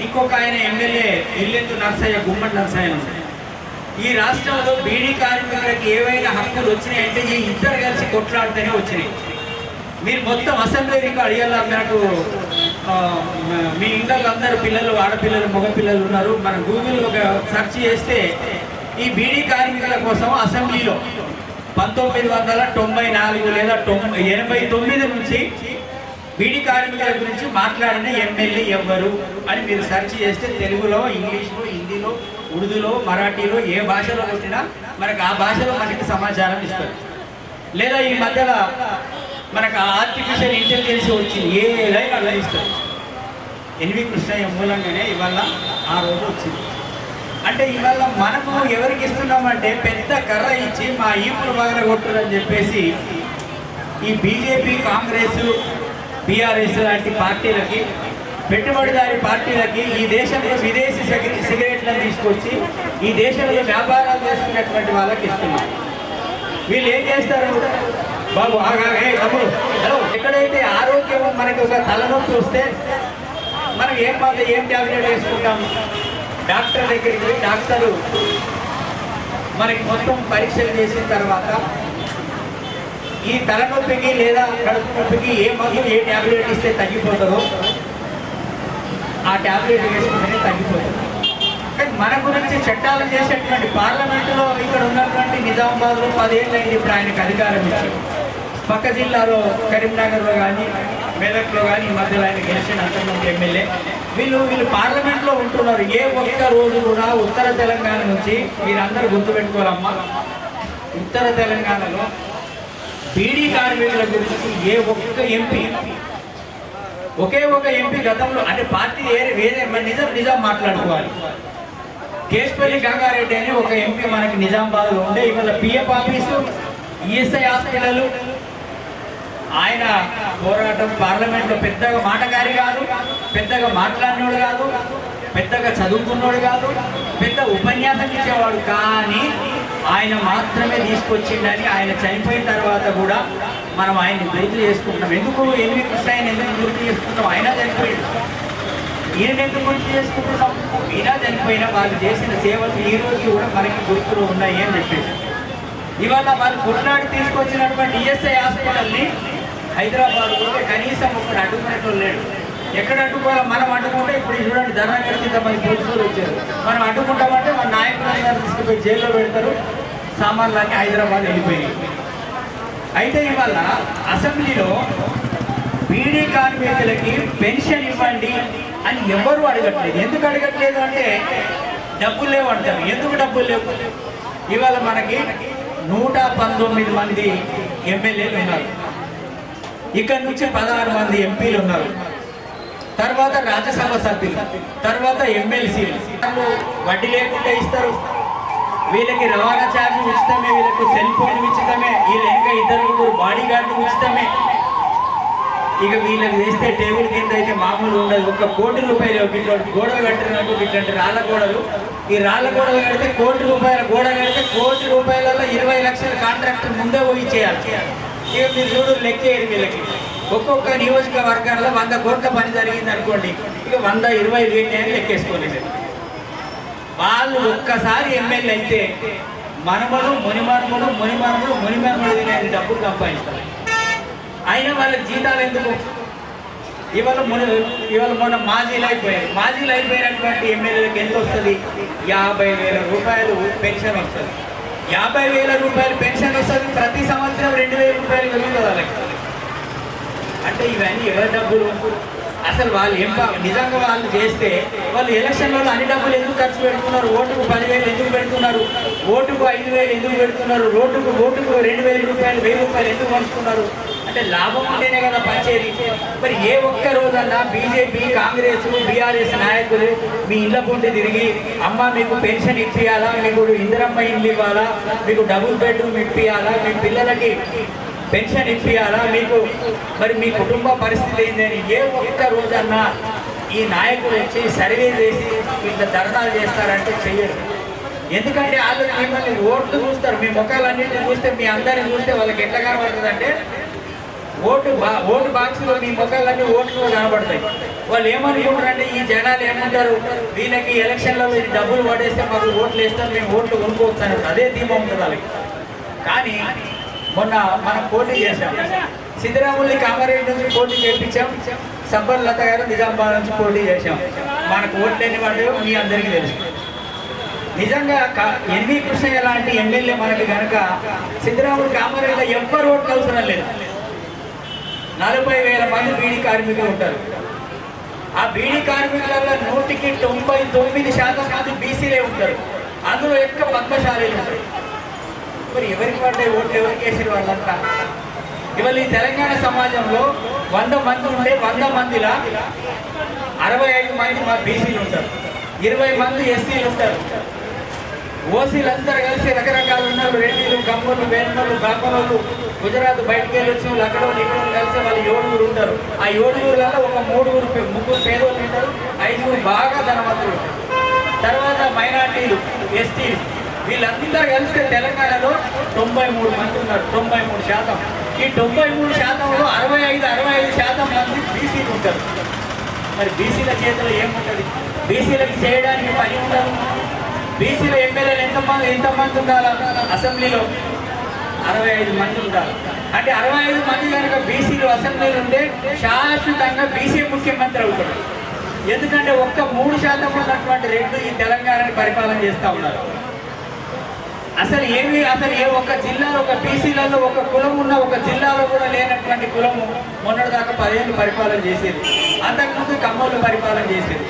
[SPEAKER 3] ఇంకొక ఆయన ఎమ్మెల్యే ఇల్లెందు నర్సయ్య, గుమ్మడి నర్సయ్య ఉంది. ఈ రాష్ట్రంలో బీడీ కార్మికులకు ఏవైనా హక్కులు వచ్చినాయంటే ఈ ఇద్దరు కలిసి కొట్లాడితేనే వచ్చినాయి. మీరు మొత్తం అసెంబ్లీ రికార్డు ఇవాళ నాకు మీ ఇంట్లో అందరు పిల్లలు, ఆడపిల్లలు, మగపిల్లలు ఉన్నారు. మనం గూగుల్లో ఒక సెర్చ్ చేస్తే ఈ బీడీ కార్మికుల కోసం అసెంబ్లీలో 1994 లేదా 89 నుంచి బీడీ కార్మికుల గురించి మాట్లాడిన ఎమ్మెల్యే ఎవ్వరు అని మీరు సెర్చ్ చేస్తే తెలుగులో, ఇంగ్లీష్లో, హిందీలో, ఉర్దూలో, మరాఠీలో ఏ భాషలో కొట్టినా మనకు ఆ భాషలో మనకి సమాచారం ఇస్తారు. లేదా ఈ మధ్యలో మనకు ఆర్టిఫిషియల్ ఇంటెలిజెన్స్ వచ్చింది, ఏదైనా అలా ఇస్తారు. ఎన్వి కృష్ణయ్య మూలంగానే ఇవాళ ఆ రోజు వచ్చింది. అంటే ఇవాళ మనము ఎవరికి ఇస్తున్నామంటే పెద్ద కర్ర ఇచ్చి మా ఈపులు బాగా కొట్టుదని చెప్పేసి ఈ బీజేపీ, కాంగ్రెస్, బీఆర్ఎస్ లాంటి పార్టీలకి, పెట్టుబడిదారి పార్టీలకి ఈ దేశంలో విదేశీ సిగరెట్లను తీసుకొచ్చి ఈ దేశంలో వ్యాపారాలు చేసుకున్నటువంటి వాళ్ళకి ఇస్తున్నారు. వీళ్ళు ఏం చేస్తారు? బాబు తమ్ముడు హలో, ఎక్కడైతే ఆరోగ్యం మనకి ఒక తలనొప్పి వస్తే మనం ఏం ట్యాబ్లెట్ వేసుకుంటాం? డాక్టర్ దగ్గరికి పోయి డాక్టరు మనకి మొత్తం పరీక్షలు చేసిన తర్వాత ఈ తలనొప్పికి లేదా కడుపు నొప్పికి ఏ మందు, ఏ ట్యాబ్లెట్ ఇస్తే తగ్గిపోతుందో ఆ ట్యాబ్లెట్ వేసుకుంటేనే తగ్గిపోతుంది. కానీ మన గురించి చట్టాలు చేసేటువంటి పార్లమెంటులో ఇక్కడ ఉన్నటువంటి నిజామాబాద్లో 10 ఏళ్ళు అయింది ఇప్పుడు ఆయనకు అధికారం ఇచ్చి. పక్క జిల్లాలో కరీంనగర్లో కానీ, మెదక్లో కానీ ఈ మధ్యలో ఆయన గెలిచిన అంతమంది ఎమ్మెల్యే వీళ్ళు పార్లమెంట్లో ఉంటున్నారు. ఏ ఒక్క రోజు కూడా ఉత్తర తెలంగాణ నుంచి మీరందరూ గుర్తుపెట్టుకోవాలమ్మా, ఉత్తర తెలంగాణలో బీడీ కార్మికుల గురించి ఏ ఒక్క ఎంపీ, ఒకే ఒక ఎంపీ గతంలో అంటే పార్టీ వేరే నిజం మాట్లాడుకోవాలి. కేశపల్లి గంగారెడ్డి అని ఒక ఎంపీ మనకి నిజామాబాద్లో ఉండే, ఇవాళ పిఎఫ్ ఆఫీసు, ఈఎస్ఐ హాస్పిటల్, ఆయన పోరాటం పార్లమెంట్లో పెద్దగా మాటగారి కాదు, పెద్దగా మాట్లాడినోడు కాదు, పెద్దగా చదువుకున్నోడు కాదు, పెద్ద ఉపన్యాసం ఇచ్చేవాడు. కానీ ఆయన మాత్రమే తీసుకొచ్చిండని ఆయన చనిపోయిన తర్వాత కూడా మనం ఆయన్ని గుర్తు చేసుకుంటాం. ఎందుకు ఎన్వి కృష్ణయ్యని ఎందుకు గుర్తు చేసుకుంటాం? ఆయన చనిపోయాడు, ఈయన ఎందుకు గుర్తు చేసుకుంటున్నాం? ఈయన చనిపోయినా వాళ్ళు చేసిన సేవలు ఈ రోజు కూడా మనకి గుర్తులు ఉన్నాయి అని చెప్పేసి ఇవాళ వాళ్ళు కొట్లాడి తీసుకొచ్చినటువంటి ఈఎస్ఐ హాస్పిటల్ని హైదరాబాద్ కూడా కనీసం ఒకటి అడ్డుకునేటోళ్ళు లేడు. ఎక్కడ అడ్డుకోవాలో మనం అడ్డుకుంటే ఇప్పుడు చూడండి ధర్నా కింద మంది పోలీసులు వచ్చారు. మనం అడ్డుకుంటామంటే మన నాయకులందరూ తీసుకుపోయి జైల్లో పెడతారు, సామాన్లన్నీ హైదరాబాద్ వెళ్ళిపోయాయి. అయితే ఇవాళ అసెంబ్లీలో బీడీ కార్మికులకి పెన్షన్ ఇవ్వండి అని ఎవరు అడగట్లేదు. ఎందుకు అడగట్లేదు అంటే డబ్బులు లేవు అంటారు. ఎందుకు డబ్బులు లేవు? ఇవాళ మనకి 119 మంది ఎమ్మెల్యేలు ఉన్నారు, ఇక్కడ నుంచి 16 మంది ఎంపీలు ఉన్నారు, తర్వాత రాజ్యసభ సభ్యులు, తర్వాత ఎమ్మెల్సీలు. వడ్డీ లేకుండా ఇస్తారు, వీళ్ళకి రవాణా ఛార్జ్ ఉచితమే, వీళ్ళకు సెల్ ఫోన్ ఉచితమే, వీళ్ళ ఇంకా 2-3 బాడీ గార్డు ఉచితమే. ఇక వీళ్ళకి వేస్తే టేబుల్ కింద అయితే మామూలు ఉండదు. 1 కోటి రూపాయలు ఇట్లాంటి గోడలు కట్టినట్టు, ఇట్లాంటి రాళ్ళ గోడలు, ఈ రాళ్ళ గోడలు కడితే 1 కోటి రూపాయల గోడ కడితే 1 కోటి రూపాయలలో 20 లక్షల కాంట్రాక్టర్ ముందే పోయి చేయాలి. ఇక మీరు చూడు లెక్కేది వీళ్ళకి ఒక్కొక్క నియోజకవర్గాల్లో 100 కోట్ల పని జరిగింది అనుకోండి, ఇక 100-20 వేలు అని లెక్కేసుకోలేదు. వాళ్ళు ఒక్కసారి ఎమ్మెల్యే అయితే మునిమర్మలు తినేది డబ్బులు సంపాదిస్తారు. అయినా వాళ్ళకి జీతాలు ఎందుకు? ఇవాళ మొన్న మాజీలు అయిపోయినటువంటి ఎమ్మెల్యేలకు ఎంత వస్తుంది? 50,000 రూపాయలు పెన్షన్ వస్తుంది. 50,000 రూపాయలు పెన్షన్ వస్తుంది, ప్రతి సంవత్సరం 2,000 రూపాయలు పెరుగుతుంది వాళ్ళకి. అంటే ఇవన్నీ ఎవరి డబ్బులు? అసలు వాళ్ళు నిజంగా వాళ్ళు చేస్తే వాళ్ళు ఎలక్షన్లో అన్ని డబ్బులు ఎందుకు ఖర్చు పెడుతున్నారు? ఓటుకు 10,000 ఎందుకు పెడుతున్నారు? ఓటుకు 5,000 ఎందుకు పెడుతున్నారు? ఓటుకు 2,000 రూపాయలు 1,000 రూపాయలు ఎందుకు పంచుతున్నారు అంటే లాభం ఉంటేనే కదా పంచేది. మరి ఏ ఒక్క రోజన్నా బీజేపీ, కాంగ్రెస్, బీఆర్ఎస్ నాయకులు మీ ఇళ్ళ పొంటి తిరిగి అమ్మ మీకు పెన్షన్ ఇప్పియాలా, మీకు ఇందిరమ్మ ఇల్లు ఇవ్వాలా, మీకు డబుల్ బెడ్రూమ్ ఇప్పియాలా, మీ పిల్లలకి పెన్షన్ ఇప్పియాలా, మీకు మరి మీ కుటుంబ పరిస్థితి ఏంటని ఏ ఒక్క రోజన్నా ఈ నాయకులు వచ్చి సర్వే చేసి ఇట్లా ధర్నాలు చేస్తారంటే చెయ్యరు. ఎందుకంటే వాళ్ళు మిమ్మల్ని ఓట్లు చూస్తారు, మీ ముఖాలన్నింటినీ చూస్తే, మీ అందరిని చూస్తే వాళ్ళకి ఎట్లా కనబడుతుంది అంటే ఓటు బాక్స్లో మీ ముఖాలన్నీ ఓట్లు కనబడతాయి. వాళ్ళు ఏమనుకుంటారంటే ఈ జనాలు ఏమంటారు, వీళ్ళకి ఎలక్షన్లలో డబ్బులు పడేస్తే మాకు ఓట్లు వేస్తాం, మేము ఓట్లు కొనుక్కోవచ్చు అన్నారు. అదే ధీమా ఉంటుంది వాళ్ళకి. కానీ మొన్న మనం పోటీ చేశాం, సిద్ధరాముల్ని కామారెడ్డి నుంచి పోటీ చేయించాం, సబ్బర్ లత గారు నిజామాబాద్ నుంచి పోటీ చేశాం. మనకు ఓట్లు ఎన్ని పడ్డాయో మీ అందరికీ తెలుసు. నిజంగా ఎన్వి కృష్ణయ్య లాంటి ఎమ్మెల్యే మనకి కనుక సిద్ధరాములు కామారెడ్డిలో ఎవ్వరు ఓట్లు అవసరం లేదు. 40,000 మంది బీడీ కార్మికులు ఉంటారు. ఆ బీడీ కార్మికులలో 99% మంది బీసీలే ఉంటారు. అందులో ఎక్కువ పద్మశాలీలు ఉంటారు. మరి ఎవరికి పడ్డాయి ఓట్లు, ఎవరికి వేసిన వాళ్ళంతా? ఇవాళ ఈ తెలంగాణ సమాజంలో 100 మంది ఉంటే 100 మందిలా 65 మంది మా బీసీలు ఉంటారు, 20 మంది ఎస్సీలు ఉంటారు. ఓసీలందరూ కలిసి రకరకాలు ఉన్నారు, రెడ్డిలు, కమ్మలు, వేణులు, బ్రాహ్మణులు, గుజరాత్ బయటకు వెళ్ళొచ్చు, అక్కడ ఇక్కడ కలిసి వాళ్ళు 7 ఉంటారు. ఆ 7 ఒక 3 పేదోళ్ళు ఉంటారు, 5 బాగా ధనవంతులు. తర్వాత మైనార్టీలు, ఎస్టీలు, వీళ్ళందరూ కలిస్తే తెలంగాణలో 93 మంది ఉన్నారు, 93%. ఈ 93%లో 65% మంది బీసీలు ఉంటారు. మరి బీసీల చేతిలో ఏముంటుంది? బీసీలకు చేయడానికి పని ఉండదు. బీసీలో ఎమ్మెల్యేలు ఎంతమంది ఉండాలి? అసెంబ్లీలో 65 మంది ఉండాలి. అంటే 65 మంది కనుక బీసీలు అసెంబ్లీలో ఉంటే శాశ్వతంగా బీసీ ముఖ్యమంత్రి అవుతాడు. ఎందుకంటే ఒక్క 3% ఉన్నటువంటి రెడ్లు ఈ తెలంగాణని పరిపాలన చేస్తూ ఉన్నారు. అసలు ఏ ఒక్క జిల్లాలో, ఒక బీసీలలో ఒక కులం ఉన్న ఒక జిల్లాలో కూడా లేనటువంటి కులము మొన్నటిదాకా 10 ఏళ్ళు పరిపాలన చేసేది. అంతకుముందు కమ్మోళ్ళు పరిపాలన చేసేది.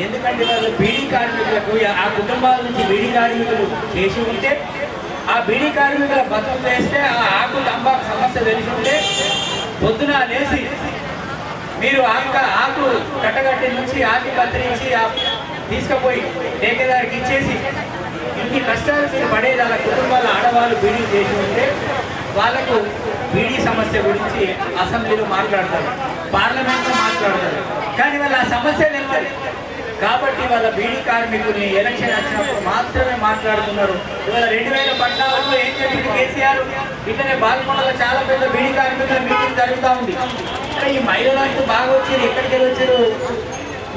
[SPEAKER 3] ఎందుకంటే వాళ్ళు బీడీ కార్మికులకు, ఆ కుటుంబాల నుంచి బీడీ కార్మికులు చేసి ఉంటే, ఆ బీడీ కార్మికుల బతుకు చేస్తే, ఆ ఆకు తంబాకు సమస్య తెలిసి ఉంటే, పొద్దున లేచి మీరు ఆకు కట్టగట్టి నుంచి ఆకు కత్తిరించి తీసుకుపోయి ठेकेदाరికి ఇచ్చేసి ఇన్ని కష్టాలు మీరు పడేది అలా కుటుంబాల ఆడవాళ్ళు బీడీ చేసి ఉంటే వాళ్ళకు బీడీ సమస్య గురించి అసెంబ్లీలో మాట్లాడతారు, పార్లమెంట్లో మాట్లాడతారు. కానీ వాళ్ళ ఆ సమస్య తెలియదు కాబట్టి వాళ్ళ బీడీ కార్మికుల్ని ఎలక్షన్ వచ్చినప్పుడు మాత్రమే మాట్లాడుతున్నారు. ఇవాళ 2014లో ఏం చెప్పింది కేసీఆర్? ఇట్లనే బాల్కొండలో చాలా పెద్ద బీడీ కార్మికుల మీటింగ్ జరుగుతూ ఉంది. ఈ మహిళలంటూ బాగా వచ్చారు, ఎక్కడికి వచ్చారు?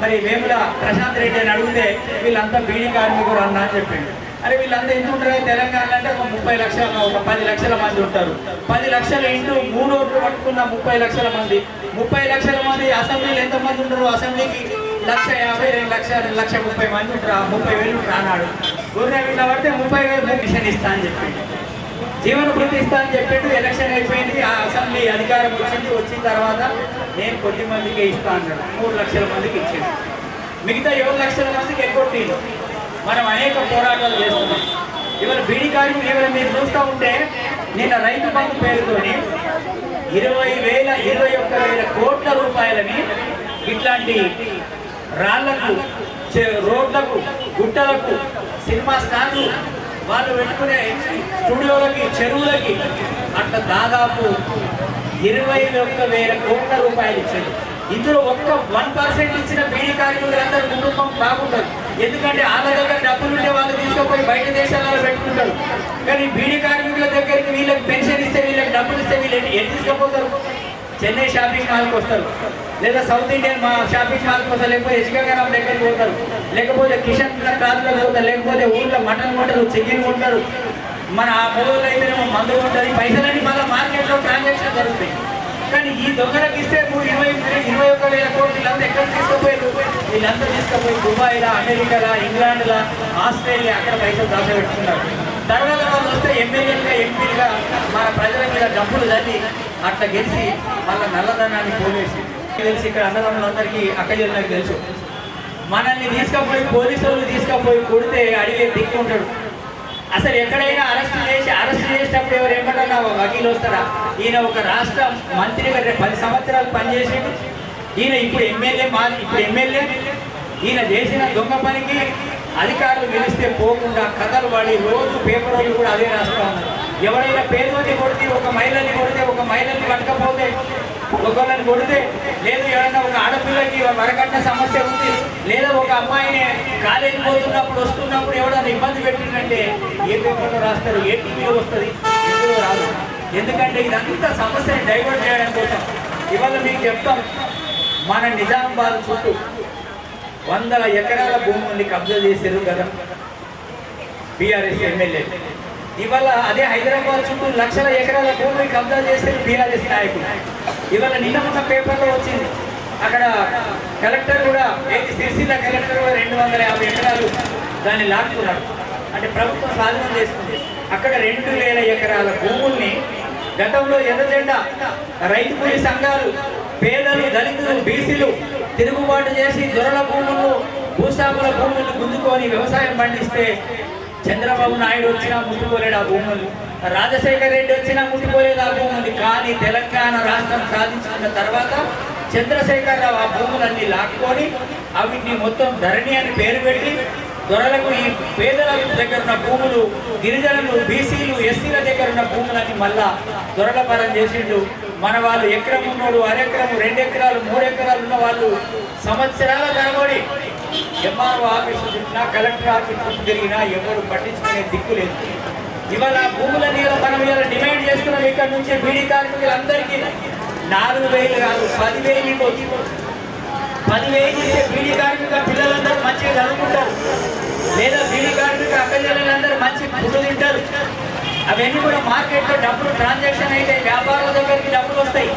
[SPEAKER 3] మరి వేముల ప్రశాంత్ రెడ్డి అని అడిగితే వీళ్ళంతా బీడీ కార్మికులు అన్నా అని చెప్పిండు. అరే వీళ్ళంతా ఎంత ఉంటారు తెలంగాణ అంటే ఒక 30 లక్షల, ఒక 10 లక్షల మంది ఉంటారు. 10 లక్షల ఇంటూ 3 ఓట్లు పట్టుకున్న 30 లక్షల మంది. 30 లక్షల మంది అసెంబ్లీలో ఎంతమంది ఉంటారు? అసెంబ్లీకి 1,50,000, 2,00,000, 2,30,000 మంది ఉంటారు. 30,000 ఉంటారు అన్నాడు. గొర్రె వీళ్ళ పడితే 30,000 మిషన్ ఇస్తా అని చెప్పిండు, జీవన భృతి ఇస్తా అని చెప్పిండు. ఎలక్షన్ అయిపోయింది, ఆ అసెంబ్లీ అధికారం వచ్చిన తర్వాత నేను కొద్ది మందికే ఇస్తా అన్నాడు. 3 లక్షల మందికి ఇచ్చింది, మిగతా 7 లక్షల మందికి ఎగ్గొట్టిండు. మనం అనేక పోరాటాలు చేస్తున్నాం. ఇవాళ బీడీ కార్మికులు ఇవాళ మీరు చూస్తూ ఉంటే నిన్న రైతు బంధు పేరుతోని 21,000 కోట్ల రూపాయలని ఇట్లాంటి రాళ్లకు, రోడ్లకు, గుట్టలకు, సినిమా స్టార్లు వాళ్ళు పెట్టుకునే స్టూడియోలకి, చెరువులకి అట్లా దాదాపు 21,000 కోట్ల రూపాయలు ఇచ్చారు. ఇందులో ఒక్క 1% ఇచ్చిన బీడీ కార్మికులందరూ కుటుంబం బాగుంటారు. ఎందుకంటే వాళ్ళ దగ్గర డబ్బులు ఉంటే వాళ్ళు తీసుకుపోయి బయట దేశాలలో పెట్టుకుంటారు. కానీ బీడీ కార్మికుల దగ్గరికి వీళ్ళకి పెన్షన్ ఇస్తే, వీళ్ళకి డబ్బులు ఇస్తే వీళ్ళు ఎన్ని తీసుకుపోతారు? చెన్నై షాపింగ్ మాల్కి వస్తారు, లేదా సౌత్ ఇండియన్ షాపింగ్ మాల్కి వస్తారు, లేకపోతే ఇసుకగరం దగ్గరికి పోతారు, లేకపోతే కిషన్ కార్లో పోతారు, లేకపోతే ఊళ్ళో మటన్ కొంటారు, చికెన్ కొంటారు. మన ఆ మొదలు అయితేనేమో మందు ఉంటుంది, పైసలన్నీ మళ్ళీ మార్కెట్లో ట్రాన్సాక్షన్ జరుగుతాయి. కానీ ఈ దొంగలకు ఇస్తే 21,000 కోట్లు వీళ్ళంతా ఎక్కడ తీసుకుపోయారు? వీళ్ళంతా తీసుకుపోయి దుబాయ్లా, అమెరికాలా, ఇంగ్లాండ్లా, ఆస్ట్రేలియా అక్కడ పైసలు దాచిపెట్టుకున్నారు. తర్వాత వాళ్ళు వస్తే ఎమ్మెల్యేలుగా, ఎంపీలుగా మన ప్రజల మీద డబ్బులు తల్లి అట్లా గెలిచి వాళ్ళ నల్లధనాన్ని పోలేసి తెలిసి ఇక్కడ అన్నదమ్ములందరికీ అక్కజనులకు తెలుసు. మనల్ని తీసుకుపోయి పోలీసులు తీసుకుపోయి కొడితే అడిగే దిక్కు ఉంటాడు. అసలు ఎక్కడైనా అరెస్ట్ చేసేటప్పుడు ఎవరు ఏమంటారా? వకీలు వస్తారా? ఈయన ఒక రాష్ట్ర మంత్రిగా 10 సంవత్సరాలు పనిచేసాడు. ఈయన ఇప్పుడు ఎమ్మెల్యే ఈయన చేసిన దొంగ పనికి అధికారులు పిలిస్తే పోకుండా కథలు పడి రోజు పేపర్ వాళ్ళు కూడా అదే రాస్తా ఉన్నారు. ఎవరైనా పేదోని కొడితే, ఒక మహిళని కొడితే, ఒక మహిళని పట్టకపోతే, ఒకళ్ళని కొడితే, లేదు ఎవరైనా ఒక ఆడపిల్లకి వరకట్న సమస్య ఉంది, లేదా ఒక అమ్మాయిని కాలేజీ పోతున్నప్పుడు వస్తున్నప్పుడు ఎవరైనా ఇబ్బంది పెట్టిందంటే ఏ పేపర్లో రాస్తారు, ఏ టీవీలో వస్తుంది, ఎందులో రాదు. ఎందుకంటే ఇదంతా సమస్యని డైవర్ట్ చేయడం కోసం. ఇవాళ మీకు చెప్తాం, మన నిజామాబాద్ చుట్టూ 100 ఎకరాల భూముల్ని కబ్జా చేశారు కదా బీఆర్ఎస్ ఎమ్మెల్యే. ఇవాళ అదే హైదరాబాద్ చుట్టూ లక్షల ఎకరాల భూమిని కబ్జా చేశారు బీఆర్ఎస్ నాయకులు. ఇవాళ నిన్న మొన్న పేపర్లో వచ్చింది, అక్కడ కలెక్టర్ కూడా సిరిసిల్ల కలెక్టర్ 250 ఎకరాలు దాన్ని లాక్కున్నాడు. అంటే ప్రభుత్వం స్వాధీనం చేసుకుంది. అక్కడ 2000 ఎకరాల భూముల్ని గతంలో ఎర్రజెండా రైతు కూలీ సంఘాలు, పేదలు, దళితులు, బీసీలు తిరుగుబాటు చేసి దొరల భూములు, భూస్వాముల భూములు గుంజుకొని వ్యవసాయం పండిస్తే చంద్రబాబు నాయుడు వచ్చినా ముట్టుకోలేడు ఆ భూములు, రాజశేఖర్ రెడ్డి వచ్చినా ముట్టుకోలేదు ఆ భూములు. కానీ తెలంగాణ రాష్ట్రం సాధించుకున్న తర్వాత చంద్రశేఖరరావు ఆ భూములన్నీ లాక్కొని అవిటిని మొత్తం ధరణి అని పేరు పెట్టి దొరలకు, ఈ పేదల దగ్గర ఉన్న భూములు, గిరిజనులు, బీసీలు, ఎస్సీల దగ్గర ఉన్న భూములన్నీ మళ్ళా దొరల పరం చేసిండు. మన వాళ్ళు ఎకరం ఉన్నోడు, అరెకరము, 2 ఎకరాలు, 3 ఎకరాలు ఉన్న వాళ్ళు సంవత్సరాల తరబడి ఎంఆర్ఓ ఆఫీసు తిరిగినా, కలెక్టర్ ఆఫీసు తిరిగినా ఎవరు పట్టించుకునే దిక్కు లేదు. ఇవాళ భూములని మనం ఇలా డిమాండ్ చేస్తున్నాం. ఇక్కడ నుంచి బీడీ కార్మికులందరికీ 4,000 కాదు 10,000 ఇవ్వచ్చు. 10,000 ఇచ్చే బీడీ కార్మిక పిల్లలందరూ మంచిగా చదువుకుంటారు, లేదా బీడీ కార్మిక అక్కజల్లందరూ మంచి ఫుడ్ తింటారు. అవన్నీ కూడా మార్కెట్లో డబ్బులు ట్రాన్సాక్షన్ అయితే వ్యాపారుల దగ్గరికి డబ్బులు వస్తాయి.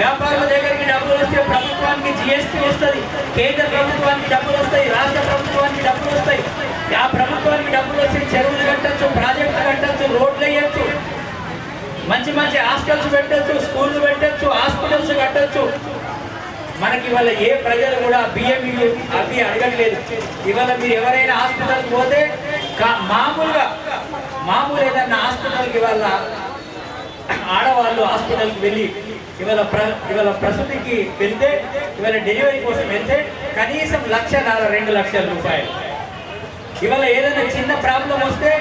[SPEAKER 3] వ్యాపారుల దగ్గరికి డబ్బులు వస్తే ప్రభుత్వానికి జిఎస్టీ వస్తుంది, కేంద్ర ప్రభుత్వానికి డబ్బులు వస్తాయి, రాష్ట్ర ప్రభుత్వానికి డబ్బులు వస్తాయి. ఆ ప్రభుత్వానికి డబ్బులు వస్తే చెరువులు కట్టచ్చు, ప్రాజెక్టులు కట్టచ్చు, రోడ్లు వేయచ్చు, మంచి మంచి హాస్టల్స్ పెట్టచ్చు, స్కూళ్ళు పెట్టచ్చు, హాస్పిటల్స్ కట్టచ్చు. మనకి ఇవాళ ఏ ప్రజలు కూడా బియ్యం అవి అడగట్లేదు. ఇవాళ మీరు ఎవరైనా హాస్పిటల్కి పోతే మామూలు ఏదన్నా హాస్పిటల్కి వాళ్ళ ఆడవాళ్ళు హాస్పిటల్కి వెళ్ళి ఇవాళ ప్రసూతికి వెళ్తే, ఇవాళ డెలివరీ కోసం వెళ్తే కనీసం 1,00,000 2 లక్షల రూపాయలు. ఇవాళ ఏదైనా చిన్న ప్రాబ్లం వస్తే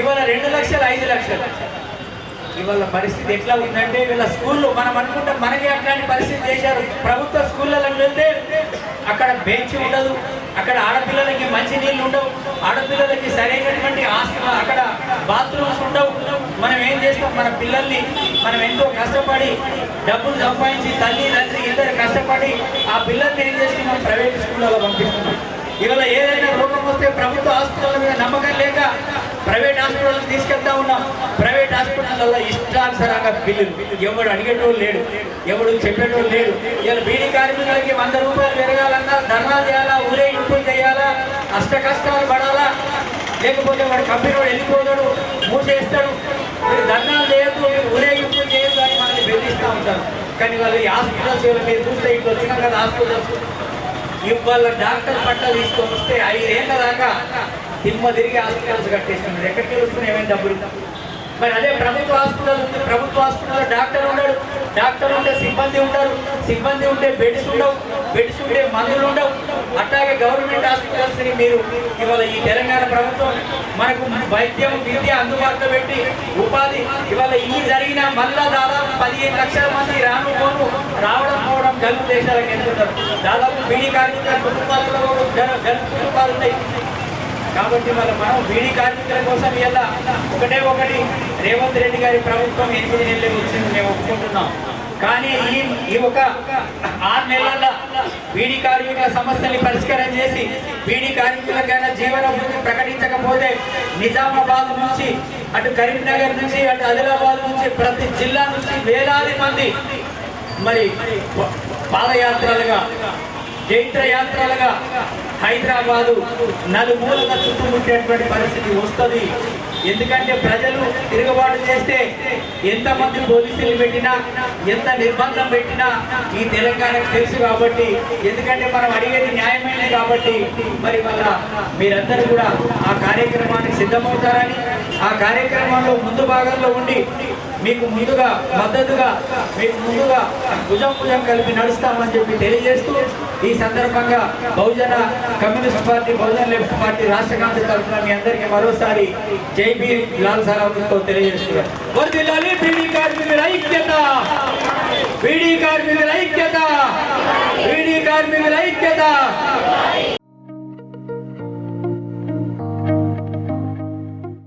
[SPEAKER 3] ఇవాళ 2 లక్షలు 5 లక్షలు. ఇవాళ పరిస్థితి ఎట్లా ఉందంటే, వీళ్ళ స్కూళ్ళు మనం అనుకుంటాం మనకి అట్లాంటి పరిస్థితి చేశారు. ప్రభుత్వ స్కూళ్ళలో వెళ్తే అక్కడ బెంచ్ ఉండదు, అక్కడ ఆడపిల్లలకి మంచి నీళ్ళు ఉండవు, ఆడపిల్లలకి సరైనటువంటి అక్కడ బాత్రూమ్స్ ఉండవు. మనం ఏం చేస్తాం, మన పిల్లల్ని మనం ఎంతో కష్టపడి డబ్బులు సంపాదించి తల్లి తండ్రి ఇద్దరు కష్టపడి ఆ పిల్లల్ని ఏం చేస్తున్నాం, ప్రైవేట్ స్కూళ్ళలో పంపిస్తున్నాం. ఇవాళ ఏదైనా రోగం వస్తే ప్రభుత్వ హాస్పిటల్ మీద నమ్మకం లేక ప్రైవేట్ హాస్పిటల్ తీసుకెళ్తా ఉన్నాం. ప్రైవేట్ హాస్పిటల్లో ఇష్టానుసారంగా బిల్లులు, ఎవడు అడిగేటోళ్ళు లేడు, ఎవడు చెప్పేటోళ్ళు లేడు. ఇలా బీడీ కార్మికులకి 100 రూపాయలు పెరగాలన్నా ధర్నా చేయాలా, ఊరేగింపులు చేయాలా, అష్ట కష్టాలు పడాలా, లేకపోతే వాడు కంపెనీ వాడు వెళ్ళిపోతాడు, మూసేస్తాడు. మీరు ధర్నాలు చేయొద్దు, మీరు ఊరేగింపులు చేయొద్దు అని మనల్ని బెదిరిస్తూ ఉంటారు. కానీ వాళ్ళు ఈ హాస్పిటల్స్ మీరు చూస్తే ఇట్లా వచ్చినాం కదా హాస్పిటల్స్, ఇవాళ డాక్టర్ పట్ల తీసుకొని వస్తే 5 ఏళ్ళ దాకా తిరిగి హాస్పిటల్స్ కట్టేస్తున్నారు. ఎక్కడికి వస్తున్నాయి ఏమైనా డబ్బులు? మరి అదే ప్రభుత్వ హాస్పిటల్ ఉంది, ప్రభుత్వ హాస్పిటల్లో డాక్టర్ ఉండడు, డాక్టర్ ఉంటే సిబ్బంది ఉంటారు, సిబ్బంది ఉంటే బెడ్స్ ఉండవు, బెడ్స్ ఉంటే మందులు ఉండవు. అట్లాగే గవర్నమెంట్ హాస్పిటల్స్ని మీరు ఇవాళ ఈ తెలంగాణ ప్రభుత్వం మనకు వైద్యం విద్య అందుబాటులో పెట్టి ఉపాధి ఇవాళ ఇన్ని జరిగినా మళ్ళా దాదాపు 15 లక్షల మంది రావడం పోవడం గల్ఫ్ దేశాలకు వెళ్తున్నారు. దాదాపు బీడీ కార్మికుల కుటుంబాలలో గల్ఫ్ కుటుంబాలు ఉన్నాయి. కాబట్టి మనం బీడీ కార్మికుల కోసం ఇలా ఒకటి రేవంత్ రెడ్డి గారి ప్రభుత్వం 8 నెలలు వచ్చింది, మేము ఒప్పుకుంటున్నాం. కానీ ఈ ఒక 6 నెలల్లో బీడీ కార్మికుల సమస్యల్ని పరిష్కారం చేసి బీడీ కార్మికులకైనా జీవన భృతి ప్రకటించకపోతే నిజామాబాద్ నుంచి అటు కరీంనగర్ నుంచి అటు ఆదిలాబాద్ నుంచి ప్రతి జిల్లా నుంచి వేలాది మంది మరి పాదయాత్రలుగా జైత్రయాత్రలుగా హైదరాబాదు నలుమూలగా చుట్టుముట్టేటువంటి పరిస్థితి వస్తుంది. ఎందుకంటే ప్రజలు తిరుగుబాటు చేస్తే ఎంతమంది పోలీసులు పెట్టినా ఎంత నిర్బంధం పెట్టినా ఈ తెలంగాణకు తెలుసు. కాబట్టి ఎందుకంటే మనం అడిగేది న్యాయమైనది కాబట్టి మరి వల్ల మీరందరూ కూడా ఆ కార్యక్రమానికి సిద్ధమవుతారని, ఆ కార్యక్రమంలో ముందు భాగంలో ఉండి మీకు ముందుగా మద్దతుగా మీకు ముందుగా భుజం కలిపి నడుస్తామని చెప్పి తెలియజేస్తూ ఈ సందర్భంగా బహుజన కమ్యూనిస్ట్ పార్టీ బహుజన లెఫ్ట్ పార్టీ రాష్ట్ర కమిటీ తరఫున మీ అందరికీ మరోసారి జై భీమ్ లాల్ సారావుతో తెలియజేస్తున్నారు. వర్ధిల్లాలి బీడీ కార్మికుల ఐక్యత, బీడీ కార్మికుల ఐక్యత, బీడీ కార్మికుల ఐక్యత.